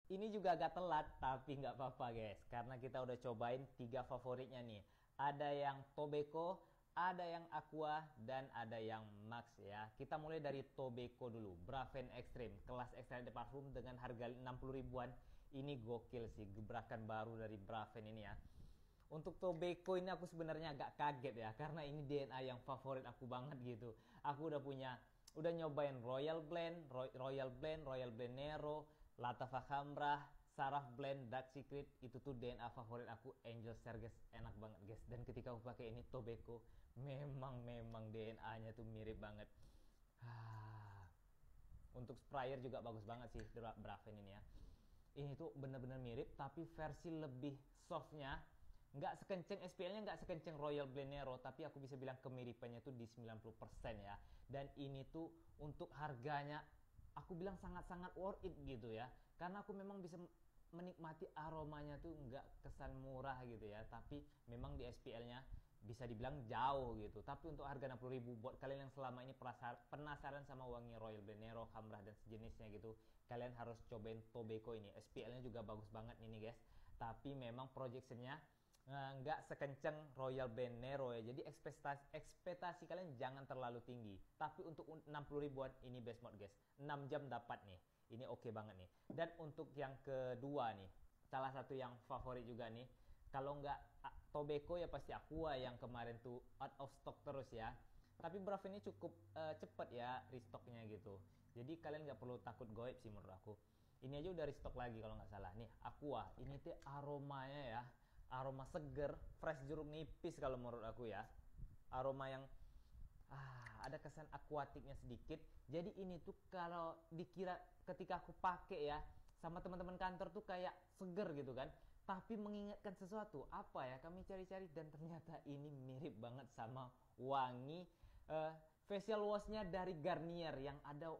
Ini juga agak telat, tapi nggak apa-apa guys. Karena kita udah cobain 3 favoritnya nih. Ada yang Tobacco, ada yang Aqua, dan ada yang Max ya. Kita mulai dari Tobacco dulu. Braven Extreme, kelas Extrait de Parfum dengan harga 60 ribuan. Ini gokil sih, gebrakan baru dari Braven ini ya. Untuk Tobacco ini aku sebenarnya agak kaget ya, karena ini DNA yang favorit aku banget gitu. Aku udah nyobain Royal Blend Nero, Latafa Khamrah, Saraf Blend, Dark Secret. Itu tuh DNA favorit aku, Angel Share guys. Enak banget guys. Dan ketika aku pakai ini Tobacco, memang DNA-nya tuh mirip banget. Untuk sprayer juga bagus banget sih Braven ini ya. Ini tuh bener-bener mirip, tapi versi lebih softnya. Nggak sekenceng SPL-nya, nggak sekenceng Royal Blend Nero, tapi aku bisa bilang kemiripannya tuh di 90% ya. Dan ini tuh untuk harganya aku bilang sangat-sangat worth it gitu ya, karena aku memang bisa menikmati aromanya tuh nggak kesan murah gitu ya, tapi memang di SPL-nya bisa dibilang jauh gitu. Tapi untuk harga 60 ribu, buat kalian yang selama ini penasaran sama wangi Royal Blend Nero, Khamrah dan sejenisnya gitu, kalian harus cobain Tobacco ini. SPL-nya juga bagus banget ini guys, tapi memang projectionnya nggak sekenceng Royal Blend Nero ya. Jadi ekspektasi kalian jangan terlalu tinggi. Tapi untuk 60 ribuan ini best mode guys. 6 jam dapat nih. Ini oke banget nih. Dan untuk yang kedua nih, salah satu yang favorit juga nih. Kalau nggak Tobacco ya pasti Aqua yang kemarin tuh out of stock terus ya. Tapi Brave ini cukup cepet ya restocknya gitu. Jadi kalian nggak perlu takut goib sih menurut aku. Ini aja udah restock lagi kalau nggak salah. Nih Aqua, ini tuh aromanya ya, aroma seger, fresh jeruk nipis kalau menurut aku ya. Aroma yang ada kesan akuatiknya sedikit. Jadi ini tuh kalau dikira ketika aku pakai ya sama teman-teman kantor tuh kayak seger gitu kan. Tapi mengingatkan sesuatu. Apa ya? Kami cari-cari dan ternyata ini mirip banget sama wangi facial washnya dari Garnier yang ada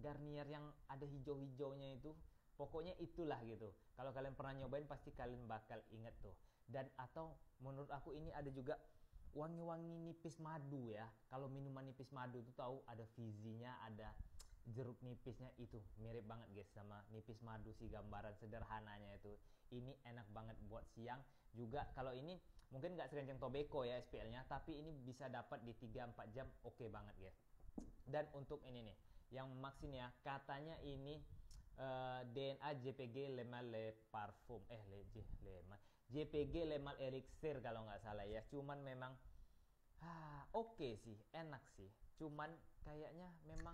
Garnier yang ada hijau-hijaunya itu. Pokoknya itulah gitu. Kalau kalian pernah nyobain pasti kalian bakal inget tuh. Dan atau menurut aku ini ada juga wangi-wangi nipis madu ya. Kalau minuman nipis madu tuh tahu ada fizinya, ada jeruk nipisnya, itu mirip banget guys sama nipis madu sih gambaran sederhananya itu. Ini enak banget buat siang juga. Kalau ini mungkin nggak sekencang Tobacco ya SPL-nya, tapi ini bisa dapat di 3-4 jam, oke banget guys. Dan untuk ini nih yang Max ini ya, katanya ini DNA JPG Lemal Le Parfum JPG Lemal Elixir kalau nggak salah ya. Cuman memang oke sih, enak sih. Cuman kayaknya memang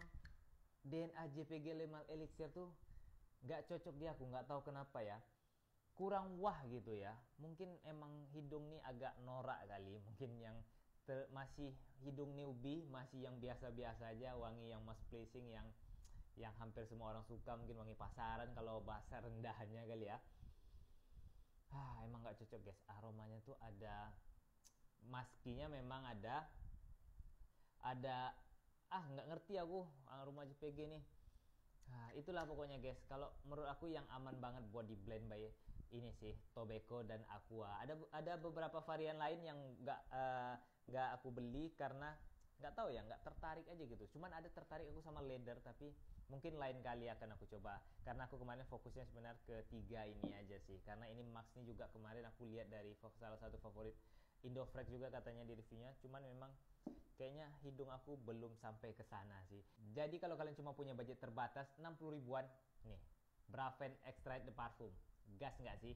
DNA JPG Lemal Elixir tuh nggak cocok di aku, nggak tahu kenapa ya. Kurang wah gitu ya. Mungkin emang hidung nih agak norak kali. Mungkin yang masih hidung newbie, masih yang biasa-biasa aja, wangi yang mas pleasing, yang hampir semua orang suka, mungkin wangi pasaran kalau bahasa rendahnya kali ya. Emang nggak cocok guys. Aromanya tuh ada, maskinya memang ada nggak ngerti aku aroma JPG nih. Itulah pokoknya guys. Kalau menurut aku yang aman banget buat di blend by ini sih Tobacco dan Aqua. Ada beberapa varian lain yang nggak aku beli karena nggak tahu ya, nggak tertarik aja gitu. Cuman ada tertarik aku sama leather, tapi mungkin lain kali akan aku coba. Karena aku kemarin fokusnya sebenarnya ke 3 ini aja sih. Karena ini Max ini juga kemarin aku lihat dari salah satu favorit Indofrex juga katanya di reviewnya. Cuman memang kayaknya hidung aku belum sampai ke sana sih. Jadi kalau kalian cuma punya budget terbatas 60 ribuan, nih Braven Extrait de Parfum. Gas nggak sih?